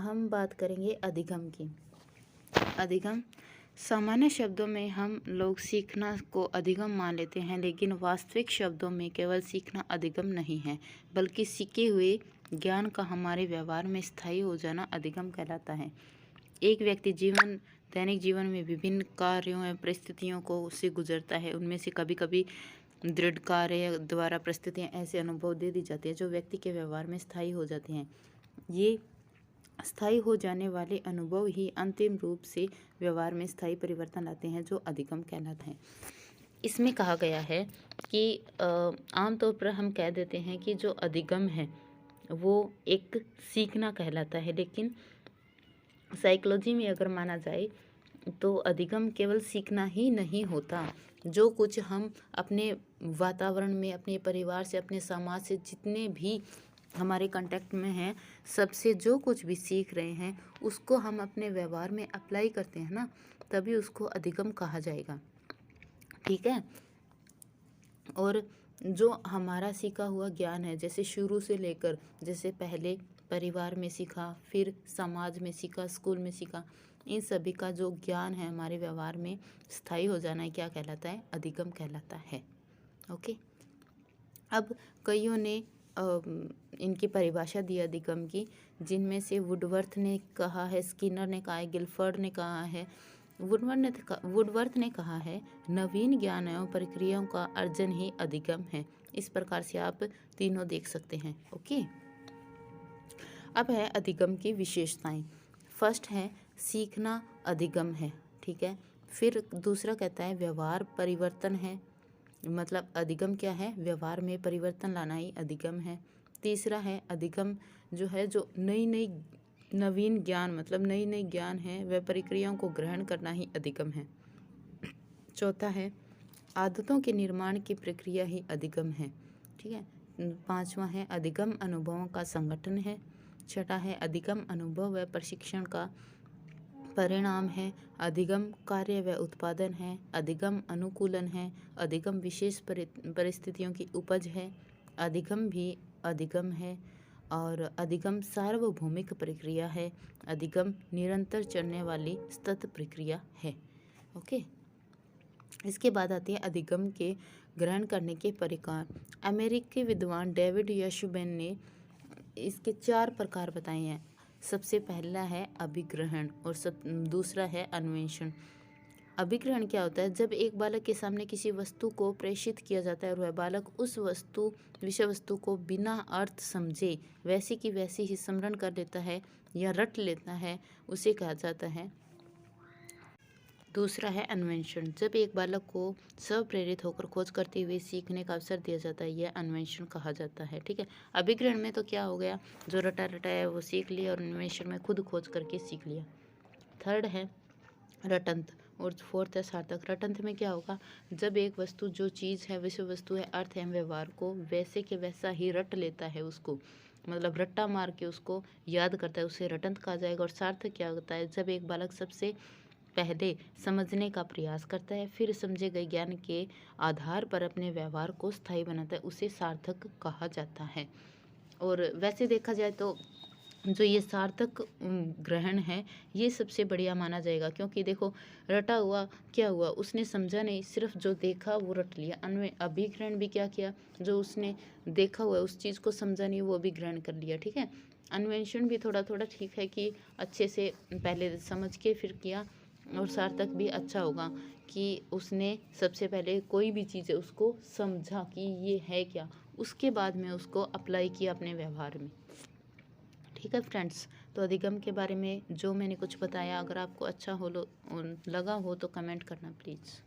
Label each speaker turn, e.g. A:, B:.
A: हम बात करेंगे अधिगम की। अधिगम सामान्य शब्दों में हम लोग सीखना को अधिगम मान लेते हैं, लेकिन वास्तविक शब्दों में केवल सीखना अधिगम नहीं है, बल्कि सीखे हुए ज्ञान का हमारे व्यवहार में स्थायी हो जाना अधिगम कहलाता है। एक व्यक्ति दैनिक जीवन में विभिन्न कार्यों या परिस्थितियों को से गुजरता है। उनमें से कभी कभी दृढ़ कार्य द्वारा परिस्थितियाँ ऐसे अनुभव दे दी जाती है जो व्यक्ति के व्यवहार में स्थायी हो जाते हैं। ये स्थायी हो जाने वाले अनुभव ही अंतिम रूप से व्यवहार में स्थायी परिवर्तन लाते हैं, जो अधिगम कहलाते हैं। इसमें कहा गया है कि आमतौर पर हम कह देते हैं कि जो अधिगम है वो एक सीखना कहलाता है, लेकिन साइकोलॉजी में अगर माना जाए तो अधिगम केवल सीखना ही नहीं होता। जो कुछ हम अपने वातावरण में, अपने परिवार से, अपने समाज से, जितने भी हमारे कांटेक्ट में हैं, सबसे जो कुछ भी सीख रहे हैं उसको हम अपने व्यवहार में अप्लाई करते हैं ना, तभी उसको अधिगम कहा जाएगा। ठीक है। और जो हमारा सीखा हुआ ज्ञान है, जैसे शुरू से लेकर, जैसे पहले परिवार में सीखा, फिर समाज में सीखा, स्कूल में सीखा, इन सभी का जो ज्ञान है हमारे व्यवहार में स्थायी हो जाना है, क्या कहलाता है? अधिगम कहलाता है। ओके। अब कईयों ने इनकी परिभाषा दी अधिगम की, जिनमें से वुडवर्थ ने कहा है, स्किनर ने कहा है, गिलफर्ड ने कहा है, वुडवर्थ ने कहा है, नवीन ज्ञान एवं प्रक्रियाओं का अर्जन ही अधिगम है। इस प्रकार से आप तीनों देख सकते हैं। ओके। अब है अधिगम की विशेषताएं। फर्स्ट है सीखना अधिगम है। ठीक है। फिर दूसरा कहता है व्यवहार परिवर्तन है, मतलब अधिगम क्या है? व्यवहार में परिवर्तन लाना ही अधिगम है। तीसरा है अधिगम जो है, जो नवीन ज्ञान, मतलब नई ज्ञान है, वह प्रक्रियाओं को ग्रहण करना ही अधिगम है। चौथा है आदतों के निर्माण की प्रक्रिया ही अधिगम है। ठीक है। पांचवा है अधिगम अनुभवों का संगठन है। छठा है अधिगम अनुभव व प्रशिक्षण का परिणाम है। अधिगम कार्य व उत्पादन है। अधिगम अनुकूलन है। अधिगम विशेष परिस्थितियों की उपज है। अधिगम भी अधिगम है। और अधिगम सार्वभौमिक प्रक्रिया है। अधिगम निरंतर चलने वाली सतत प्रक्रिया है। ओके। इसके बाद आती है अधिगम के ग्रहण करने के प्रकार। अमेरिकी विद्वान डेविड यशुबेन ने इसके 4 प्रकार बताए हैं। सबसे पहला है अभिग्रहण और दूसरा है अन्वेषण। अभिग्रहण क्या होता है? जब एक बालक के सामने किसी वस्तु को प्रेषित किया जाता है और वह बालक उस विषय वस्तु को बिना अर्थ समझे वैसी की वैसी ही स्मरण कर लेता है या रट लेता है, उसे कहा जाता है। दूसरा है अन्वेषण। जब एक बालक को स्वप्रेरित होकर खोज करते हुए सीखने का अवसर दिया जाता है, यह अन्वेषण कहा जाता है। ठीक है। अभिग्रहण में तो क्या हो गया, जो रटा है वो सीख लिया, और अन्वेषण में खुद खोज करके सीख लिया। थर्ड है रटंत और फोर्थ है सार्थक। रटंत में क्या होगा? जब एक वस्तु, जो चीज़ है, विषय वस्तु है, अर्थ है, व्यवहार को वैसे के वैसा ही रट लेता है, उसको मतलब रट्टा मार के उसको याद करता है, उसे रटंत कहा जाएगा। और सार्थक क्या होता है? जब एक बालक सबसे पहले समझने का प्रयास करता है, फिर समझे गए ज्ञान के आधार पर अपने व्यवहार को स्थायी बनाता है, उसे सार्थक कहा जाता है। और वैसे देखा जाए तो जो ये सार्थक ग्रहण है, ये सबसे बढ़िया माना जाएगा, क्योंकि देखो रटा हुआ क्या हुआ, उसने समझा नहीं, सिर्फ जो देखा वो रट लिया। अभिग्रहण भी क्या किया? जो उसने देखा हुआ उस चीज़ को समझा नहीं, वो भी ग्रहण कर लिया। ठीक है। अन्वेषण भी थोड़ा थोड़ा ठीक है कि अच्छे से पहले समझ के फिर किया। और सार्थक भी अच्छा होगा कि उसने सबसे पहले कोई भी चीज़ है उसको समझा कि ये है क्या, उसके बाद में उसको अप्लाई किया अपने व्यवहार में। ठीक है फ्रेंड्स, तो अधिगम के बारे में जो मैंने कुछ बताया, अगर आपको अच्छा लगा हो तो कमेंट करना प्लीज़।